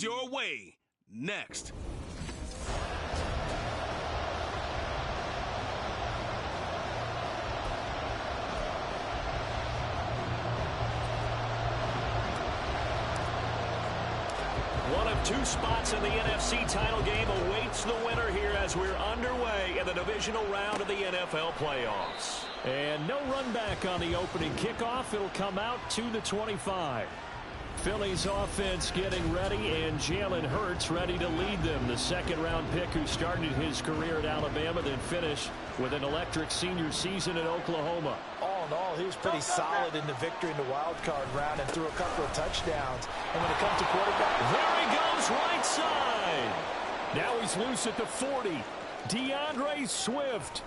your way next. One of two spots in the NFC title game awaits the winner here as we're underway in the divisional round of the NFL playoffs. And no run back on the opening kickoff. It'll come out to the 25. Philly's offense getting ready, and Jalen Hurts ready to lead them. The second-round pick who started his career at Alabama, then finished with an electric senior season at Oklahoma. All in all, he was pretty solid in the victory in the wild card round and threw a couple of touchdowns. And when it comes to quarterback, there he goes right side. Now he's loose at the 40. DeAndre Swift.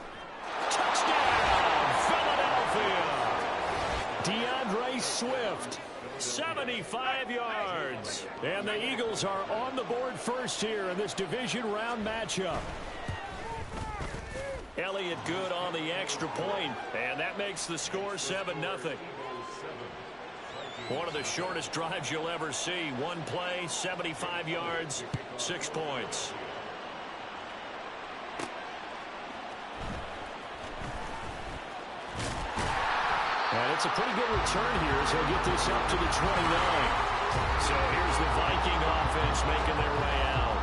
Touchdown, Philadelphia. DeAndre Swift. 75 yards. And the Eagles are on the board first here in this division round matchup. Elliott good on the extra point, and that makes the score 7-0. One of the shortest drives you'll ever see. One play, 75 yards, 6 points. And it's a pretty good return here as he'll get this up to the 29. So here's the Viking offense making their way out.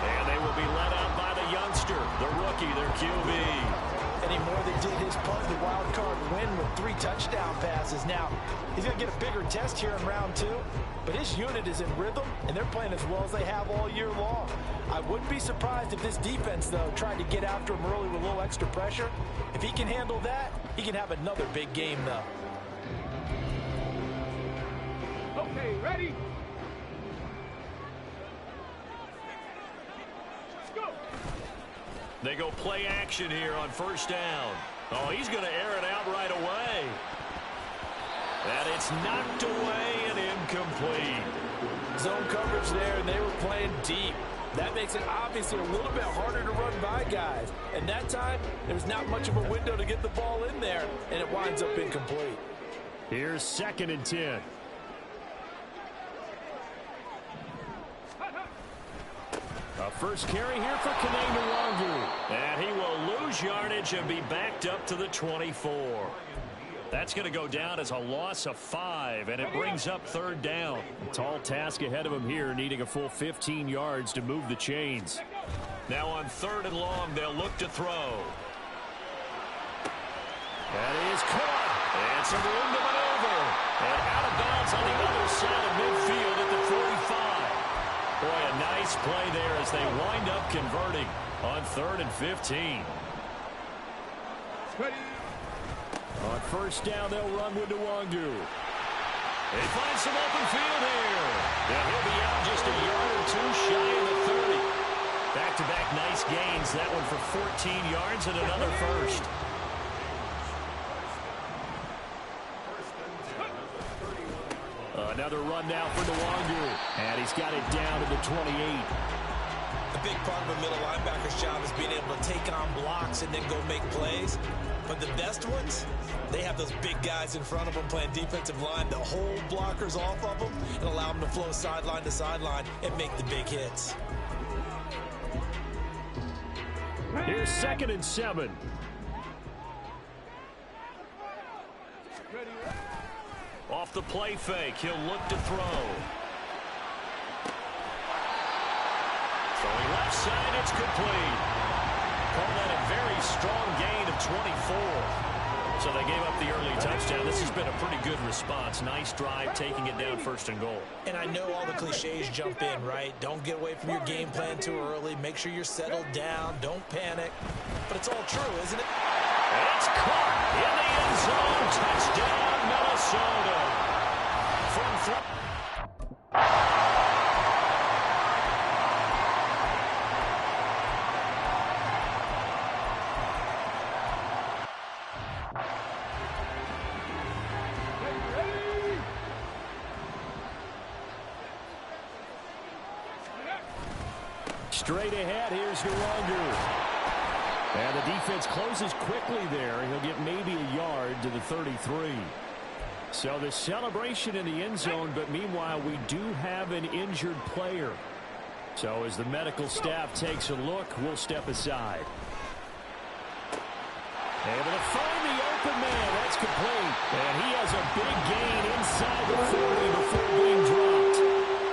And they will be led out by the youngster, the rookie, their QB. Any more than did his punt, the wild card win with 3 touchdown passes. Now, he's going to get a bigger test here in round 2, but his unit is in rhythm, and they're playing as well as they have all year long. I wouldn't be surprised if this defense, though, tried to get after him early with a little extra pressure. If he can handle that, he can have another big game, though. Okay, ready? Let's go. They go play action here on first down. Oh, he's going to air it out right away. And it's knocked away and incomplete. Zone coverage there, and they were playing deep. That makes it obviously a little bit harder to run by guys. And that time, there's not much of a window to get the ball in there, and it winds up incomplete. Here's 2nd and 10. A first carry here for Kene Nwangu. And he will lose yardage and be backed up to the 24. That's going to go down as a loss of 5, and it brings up 3rd down. A tall task ahead of him here, needing a full 15 yards to move the chains. Now on 3rd and long, they'll look to throw. That is caught. And some room to maneuver. And out of bounds on the other side of midfield at the 45. Boy, a nice play there as they wind up converting on 3rd and 15. Ready. On first down, they'll run with Nwangu. They find some open field here. And he'll be out just a yard or 2 shy of the 30. Back-to-back nice gains. That one for 14 yards and another first. Another run now for Nwangu. And he's got it down to the 28. A big part of a middle linebacker's job is being able to take on blocks and then go make plays. But the best ones, they have those big guys in front of them playing defensive line to hold blockers off of them and allow them to flow sideline to sideline and make the big hits. Here's 2nd and 7. Off the play fake, he'll look to throw. Throwing left side, it's complete. Call that a very strong gain of 24. So they gave up the early touchdown. This has been a pretty good response. Nice drive, taking it down 1st and goal. And I know all the cliches jump in, right? Don't get away from your game plan too early. Make sure you're settled down. Don't panic. But it's all true, isn't it? It's caught in the end zone. Touchdown, Minnesota. From straight ahead, here's Nwangu. And the defense closes quickly there. He'll get maybe a yard to the 33. So the celebration in the end zone, but meanwhile we do have an injured player. So as the medical staff takes a look, we'll step aside. Able to find the open man. That's complete. And he has a big gain inside the 40 before being dropped.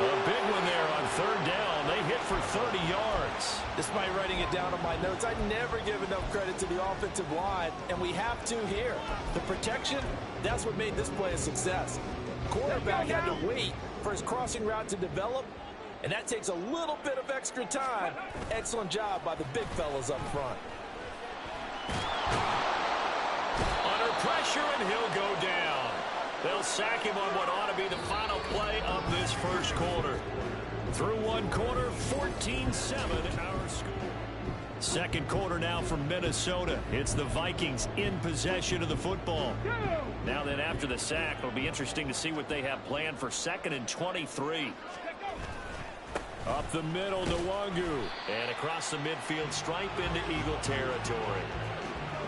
A big one there on third down. They hit for 30 yards. Despite writing it down on my notes, I never give enough credit to the offensive line, and we have to here. The protection, that's what made this play a success. Quarterback had to wait for his crossing route to develop, and that takes a little bit of extra time. Excellent job by the big fellas up front. Under pressure, and he'll go down. They'll sack him on what ought to be the final play of this first quarter. Through one quarter, 14-7 our score. Second quarter now from Minnesota. It's the Vikings in possession of the football. Now then, after the sack, it'll be interesting to see what they have planned for 2nd and 23. Up the middle, Nwangu. And across the midfield stripe into Eagle territory.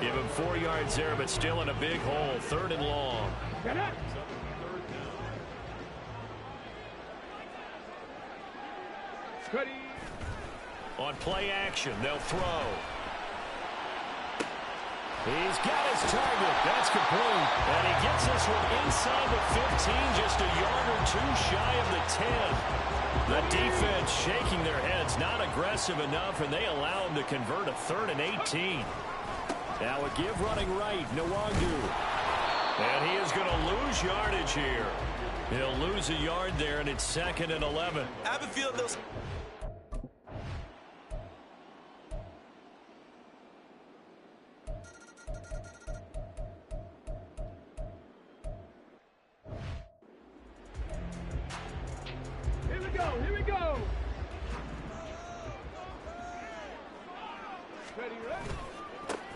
Give him 4 yards there, but still in a big hole. 3rd and long. Ready. On play action, they'll throw. He's got his target. That's complete. And he gets this one inside the 15, just a yard or two shy of the 10. The defense shaking their heads, not aggressive enough, and they allow him to convert a 3rd and 18. Now a give running right, Nwangu. And he is going to lose yardage here. He'll lose a yard there, and it's 2nd and 11. I have a feeling those... Here we go. Ready.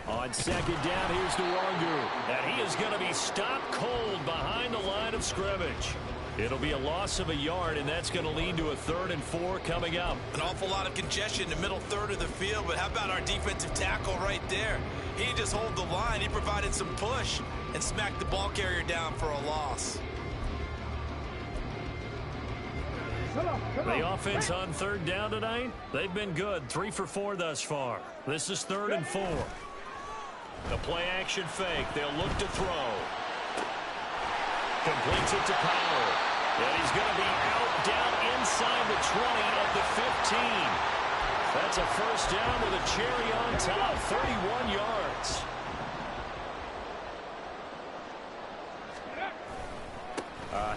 On 2nd down, here's Nwangu. And he is going to be stopped cold behind the line of scrimmage. It'll be a loss of a yard, and that's going to lead to a 3rd and 4 coming up. An awful lot of congestion in the middle third of the field, but how about our defensive tackle right there? He didn't just hold the line. He provided some push and smacked the ball carrier down for a loss. The offense on 3rd down tonight, they've been good. 3 for 4 thus far. This is 3rd and 4. The play action fake. They'll look to throw. Completes it to Powell. And he's going to be out down inside the 20 at the 15. That's a 1st down with a cherry on top. 31 yards.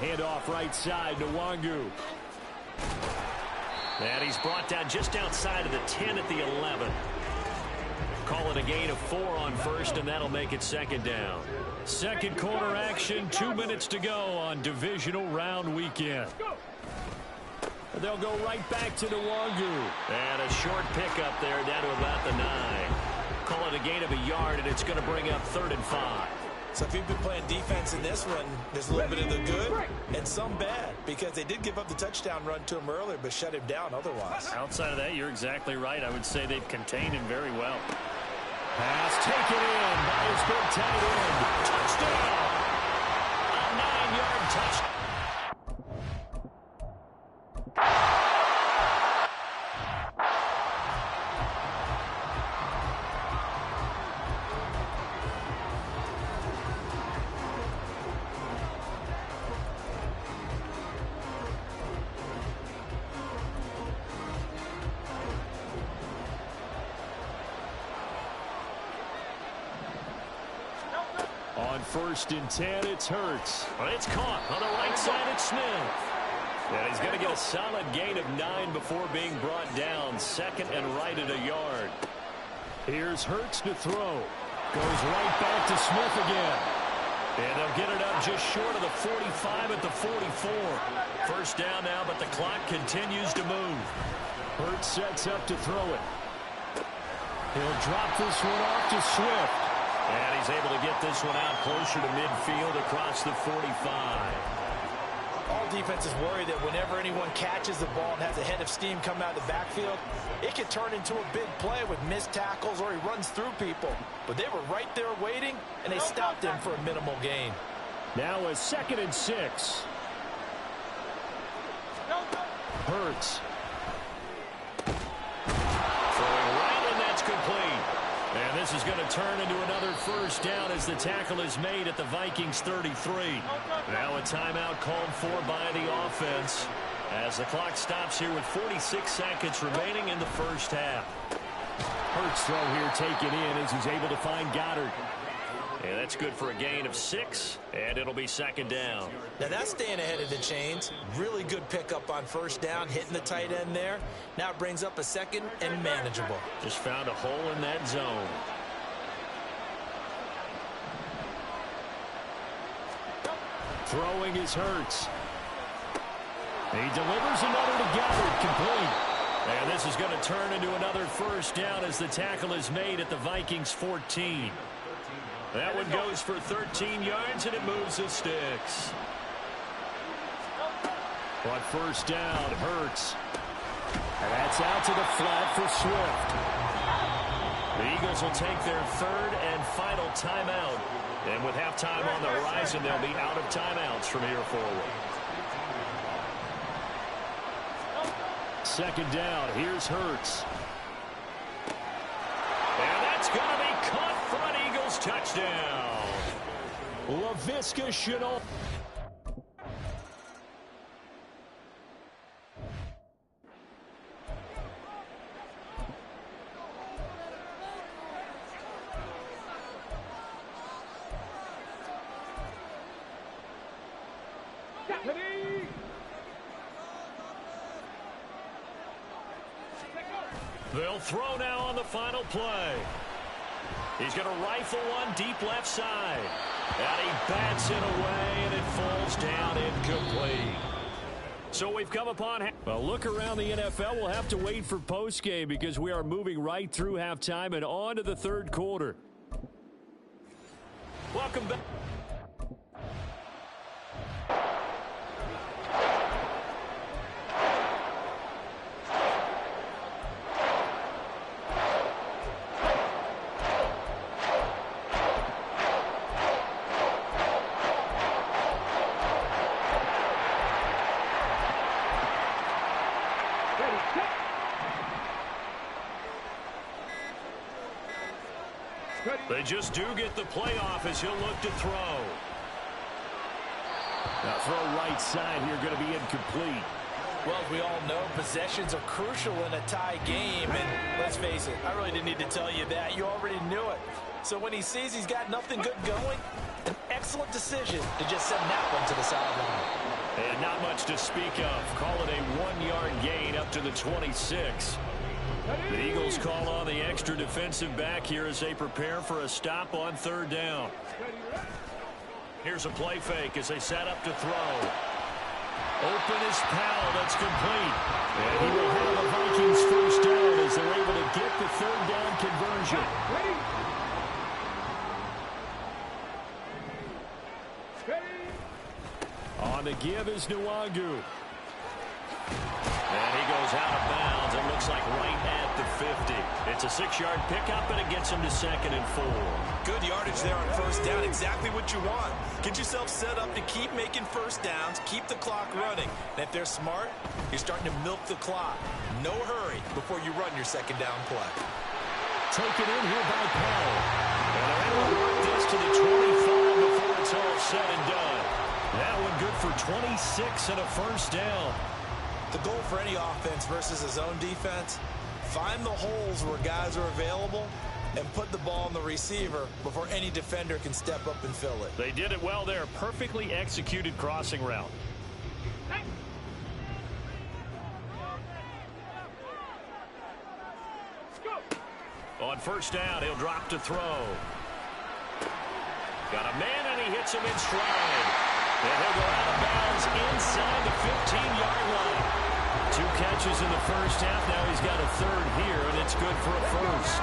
Handoff right side to Nwangu. And he's brought down just outside of the 10 at the 11. Call it a gain of 4 on 1st, and that'll make it 2nd down. Second quarter action, 2 minutes to go on divisional round weekend. They'll go right back to Nwangu. And a short pickup there down to about the 9. Call it a gain of a yard, and it's going to bring up 3rd and 5. So if you've been playing defense in this one, there's a little bit of the good and some bad, because they did give up the touchdown run to him earlier, but shut him down otherwise. Outside of that, you're exactly right. I would say they've contained him very well. Pass taken in by his big tight end. Touchdown! A 9-yard touchdown. On 1st and 10, it's Hurts. But it's caught on the right side. It's Smith. And he's going to get a solid gain of 9 before being brought down. 2nd and right at a yard. Here's Hurts to throw. Goes right back to Smith again. And they'll get it up just short of the 45 at the 44. 1st down now, but the clock continues to move. Hurts sets up to throw it. He'll drop this one off to Swift. And he's able to get this one out closer to midfield across the 45. All defenses worry that whenever anyone catches the ball and has a head of steam come out of the backfield, it can turn into a big play with missed tackles or he runs through people. But they were right there waiting, and they stopped him for a minimal gain. Now a 2nd and 6. Hurts. Throwing right, and that's complete. And this is going to turn into another first down as the tackle is made at the Vikings 33. Now a timeout called for by the offense as the clock stops here with 46 seconds remaining in the first half. Hurts throw here taken in as he's able to find Goddard. And that's good for a gain of 6, and it'll be 2nd down. Now that's staying ahead of the chains. Really good pickup on first down, hitting the tight end there. Now it brings up a 2nd and manageable. Just found a hole in that zone. Throwing is Hurts. He delivers another to Goddard, complete. And this is going to turn into another first down as the tackle is made at the Vikings 14. That one goes for 13 yards, and it moves the sticks. On first down, Hurts. And that's out to the flat for Swift. The Eagles will take their 3rd and final timeout. And with halftime on the horizon, they'll be out of timeouts from here forward. 2nd down, here's Hurts. And that's going to be caught front. Eagles touchdown. Laviska Shenault. They'll throw now on the final play. He's going to rifle one deep left side. And he bats it away, and it falls down incomplete. So we've come upon a look around the NFL. We'll have to wait for postgame because we are moving right through halftime and on to the 3rd quarter. Welcome back. They just do get the playoff as he'll look to throw. Now throw right side here, going to be incomplete. Well, as we all know, possessions are crucial in a tie game. And let's face it, I really didn't need to tell you that. You already knew it. So when he sees he's got nothing good going, an excellent decision to just send that one to the sideline. And not much to speak of. Call it a 1-yard gain up to the 26. The Eagles call on the extra defensive back here as they prepare for a stop on 3rd down. Here's a play fake as they set up to throw. Open is Powell. That's complete. And he will have the Vikings first down as they're able to get the 3rd down conversion. On the give is Nwangu. And he goes out of bounds. It looks like right at the 50. It's a 6-yard pickup, and it gets him to 2nd and 4. Good yardage there on first down. Exactly what you want. Get yourself set up to keep making first downs, keep the clock running. And if they're smart, you're starting to milk the clock. No hurry before you run your 2nd down play. Taken in here by Powell. And they're able to work this to the 25 before it's all said and done. That one good for 26 and a first down. The goal for any offense versus a zone defense, find the holes where guys are available and put the ball on the receiver before any defender can step up and fill it. They did it well there. Perfectly executed crossing route. On first down, he'll drop to throw. Got a man, and he hits him in stride. And he'll go out of bounds inside the 15-yard line. 2 catches in the first half. Now he's got a 3rd here, and it's good for a first.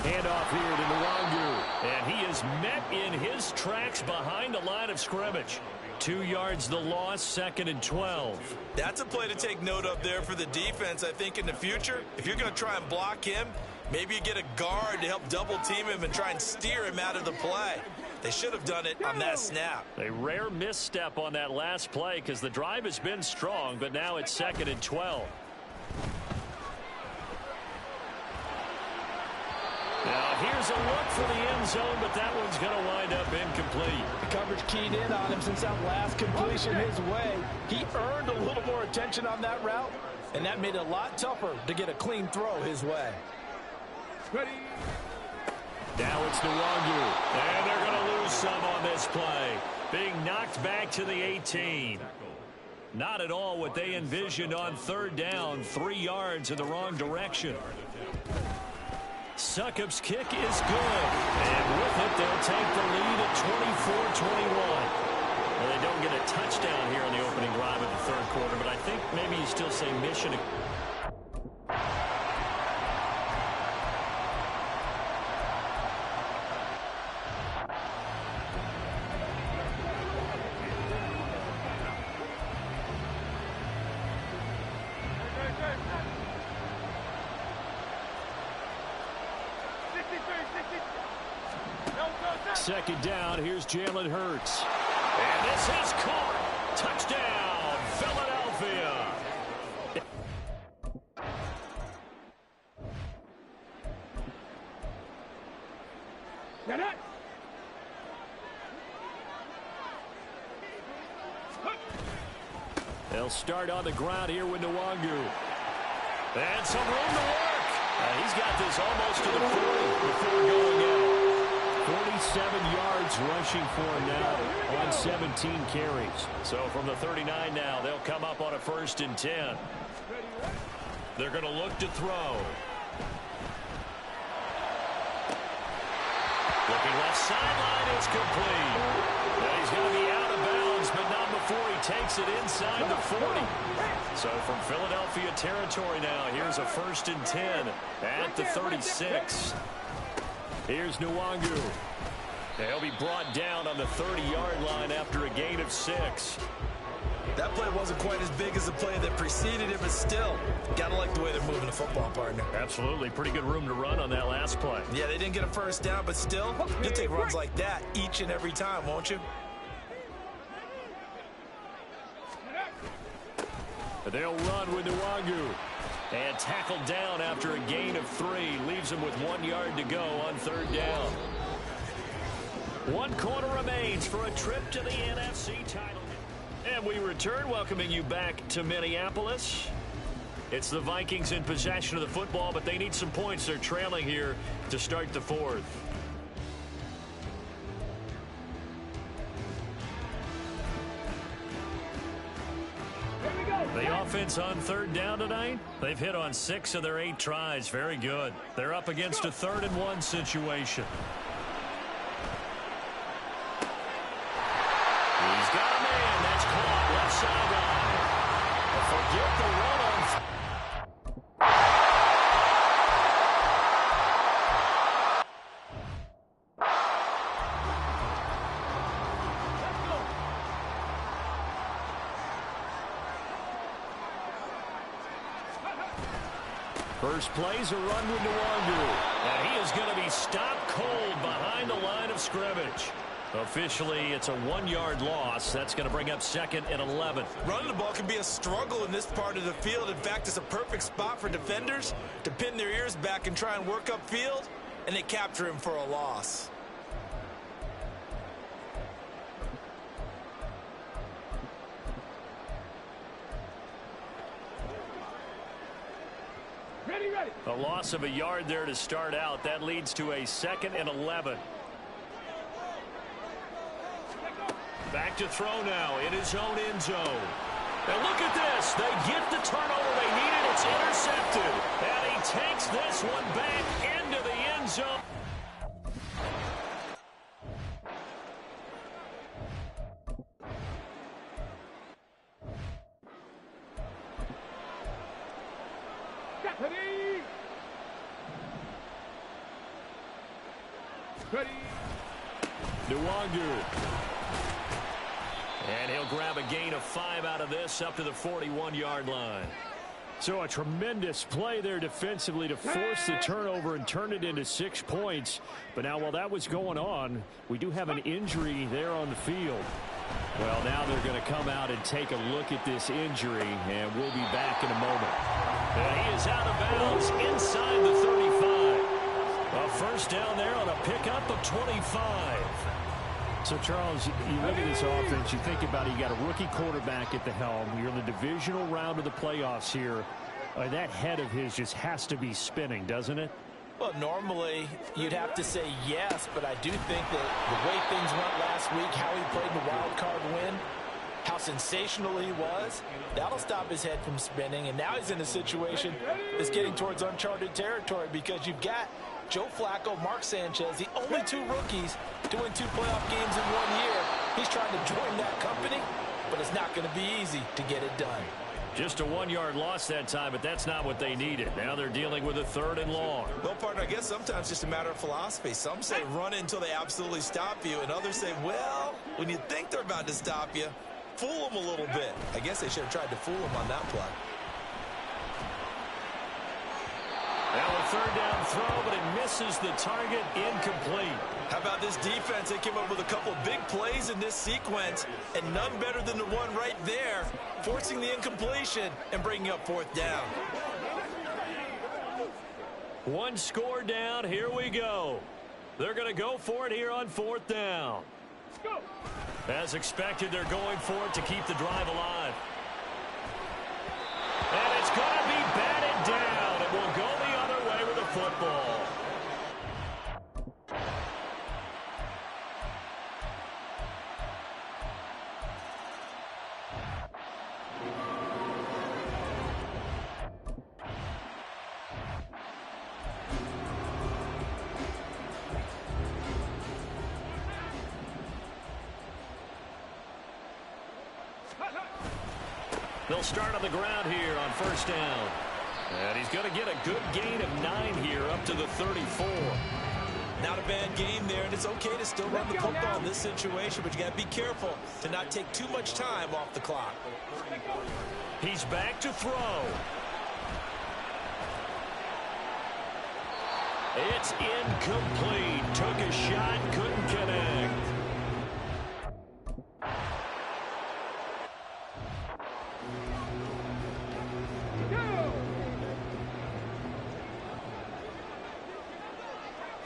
Handoff here to Nwangu. And he is met in his tracks behind the line of scrimmage. 2 yards the loss, 2nd and 12. That's a play to take note of there for the defense. I think in the future, if you're going to try and block him, Maybe you get a guard to help double team him and try and steer him out of the play. They should have done it on that snap. A rare misstep on that last play because the drive has been strong, but now it's 2nd and 12. Now here's a look for the end zone, but that one's going to wind up incomplete. The coverage keyed in on him since that last completion his way. He earned a little more attention on that route, and that made it a lot tougher to get a clean throw his way. Ready. Now it's Nwangu, and they're going to lose some on this play. Being knocked back to the 18. Not at all what they envisioned on 3rd down, 3 yards in the wrong direction. Succop's kick is good, and with it, they'll take the lead at 24-21. Well, they don't get a touchdown here in the opening drive of the 3rd quarter, but I think maybe you still say mission. Second down, here's Jalen Hurts. And this is caught. Touchdown, Philadelphia. Get it. They'll start on the ground here with Nwangu. And some room to work. He's got this almost to the 40 before going out. 47 yards rushing for him now on 17 carries. So from the 39 now, they'll come up on a 1st and 10. They're going to look to throw. Looking left sideline, it's complete. Now he's going to be out of bounds, but not before he takes it inside the 40. So from Philadelphia territory now, here's a 1st and 10 at the 36. Here's Nwangu. He'll be brought down on the 30-yard line after a gain of 6. That play wasn't quite as big as the play that preceded it, but still, gotta like the way they're moving the football, partner. Absolutely. Pretty good room to run on that last play. Yeah, they didn't get a 1st down, but still, you'll take runs like that each and every time, won't you? They'll run with Nwangu. And tackled down after a gain of 3. Leaves him with 1 yard to go on 3rd down. 1 quarter remains for a trip to the NFC title. And we return, welcoming you back to Minneapolis. It's the Vikings in possession of the football, but they need some points. They're trailing here to start the 4th. The offense on 3rd down tonight, they've hit on 6 of their 8 tries. Very good. They're up against a 3rd and 1 situation. He's got a man. That's caught left sideline. Forget the run on. First play's a run with Nwangu. And he is going to be stopped cold behind the line of scrimmage. Officially, it's a 1-yard loss. That's going to bring up 2nd and 11. Running the ball can be a struggle in this part of the field. In fact, it's a perfect spot for defenders to pin their ears back and try and work upfield, and they capture him for a loss. Ready. A loss of a yard there to start out. That leads to a 2nd and 11. Back to throw now in his own end zone. And look at this. They get the turnover they needed. It's intercepted. And he takes this one back into the end zone. Ready. Nwangu. And he'll grab a gain of 5 out of this up to the 41-yard line. So a tremendous play there defensively to force the turnover and turn it into 6 points. But now while that was going on, we do have an injury there on the field. Well, now they're going to come out and take a look at this injury, and we'll be back in a moment. And he is out of bounds inside the 35. A first down there on a pickup of 25. So, Charles, you look at this offense, you think about it, you got a rookie quarterback at the helm. You're in the divisional round of the playoffs here. That head of his just has to be spinning, doesn't it? Well, normally you'd have to say yes, but I do think that the way things went last week, how he played the wild card win, how sensational he was, that'll stop his head from spinning. And now he's in a situation that's getting towards uncharted territory because you've got Joe Flacco, Mark Sanchez, the only 2 rookies to win 2 playoff games in 1 year. He's trying to join that company, but it's not going to be easy to get it done. Just a 1-yard loss that time, but that's not what they needed. Now they're dealing with a 3rd and long. Well, partner, I guess sometimes it's just a matter of philosophy. Some say run until they absolutely stop you, and others say, well, when you think they're about to stop you, fool them a little bit. I guess they should have tried to fool them on that play. Now a 3rd down throw, but it misses the target, incomplete. How about this defense? They came up with a couple of big plays in this sequence, and none better than the one right there, forcing the incompletion and bringing up 4th down. 1 score down. Here we go. They're going to go for it here on 4th down. As expected, they're going for it to keep the drive alive. And it's going to be batted down. It will go the other way with the football. They'll start on the ground here on 1st down. And he's going to get a good gain of 9 here up to the 34. Not a bad game there, and it's okay to still run the football in this situation, but you got to be careful to not take too much time off the clock. He's back to throw. It's incomplete. Took a shot, couldn't connect.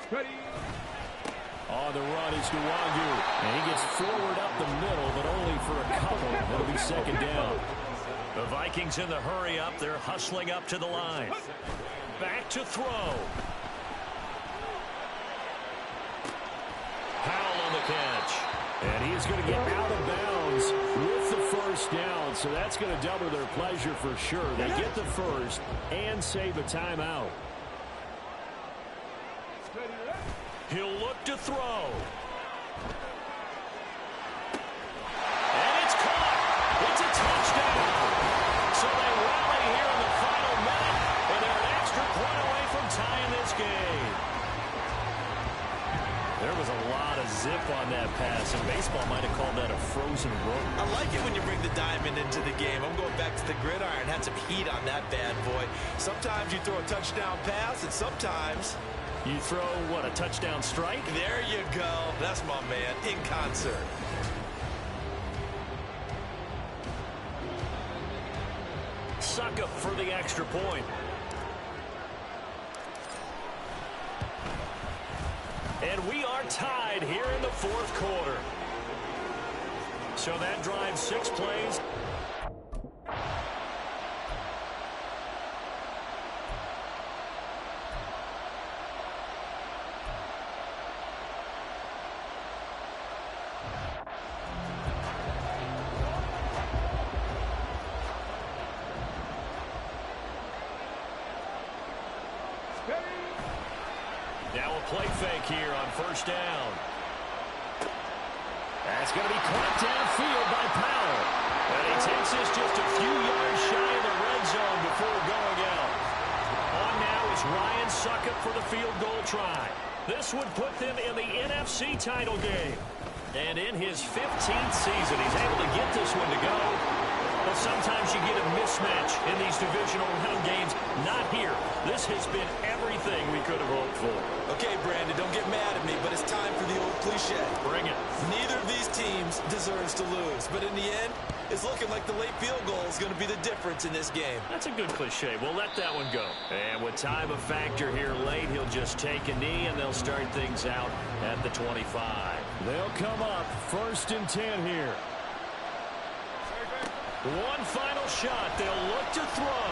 Ready. On the run is Nuwagu. And he gets forward up the middle, but only for a couple. It'll be 2nd down. The Vikings in the hurry up. They're hustling up to the line. Back to throw. Powell on the catch. And he is going to get out of bounds with the 1st down. So that's going to double their pleasure for sure. They get the 1st and save a timeout. He'll look to throw. And it's caught. It's a touchdown. So they rally here in the final minute, and they're an extra point away from tying this game. There was a lot of zip on that pass, and baseball might have called that a frozen rope. I like it when you bring the diamond into the game. I'm going back to the gridiron. Had some heat on that bad boy. Sometimes you throw a touchdown pass, and sometimes you throw, what, a touchdown strike? There you go. That's my man, in concert. Suckup for the extra point. And we are tied here in the 4th quarter. So that drives 6 plays. Now a play fake here on 1st down. That's going to be caught downfield by Powell. And he takes this just a few yards shy of the red zone before going out. On now is Ryan Suckup for the field goal try. This would put them in the NFC title game. And in his 15th season, he's able to get this one to go. Well, sometimes you get a mismatch in these divisional round games. Not here. This has been everything we could have hoped for. Okay, Brandon, don't get mad at me, but it's time for the old cliche. Bring it. Neither of these teams deserves to lose, but in the end, it's looking like the late field goal is going to be the difference in this game. That's a good cliche. We'll let that one go. And with time a factor here late, he'll just take a knee, and they'll start things out at the 25. They'll come up 1st and 10 here. One final shot. They'll look to throw.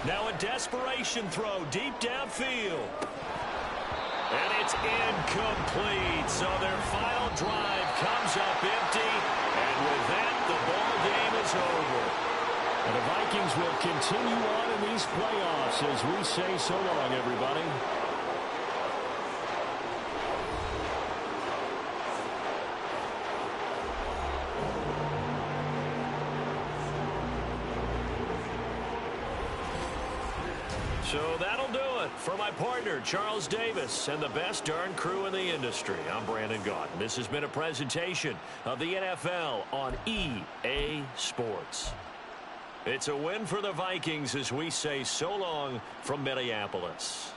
Now a desperation throw deep downfield. And it's incomplete. So their final drive comes up empty. And with that, the ball game is over. And the Vikings will continue on in these playoffs as we say so long, everybody. So that'll do it for my partner, Charles Davis, and the best darn crew in the industry. I'm Brandon Gaudin. This has been a presentation of the NFL on EA Sports. It's a win for the Vikings as we say so long from Minneapolis.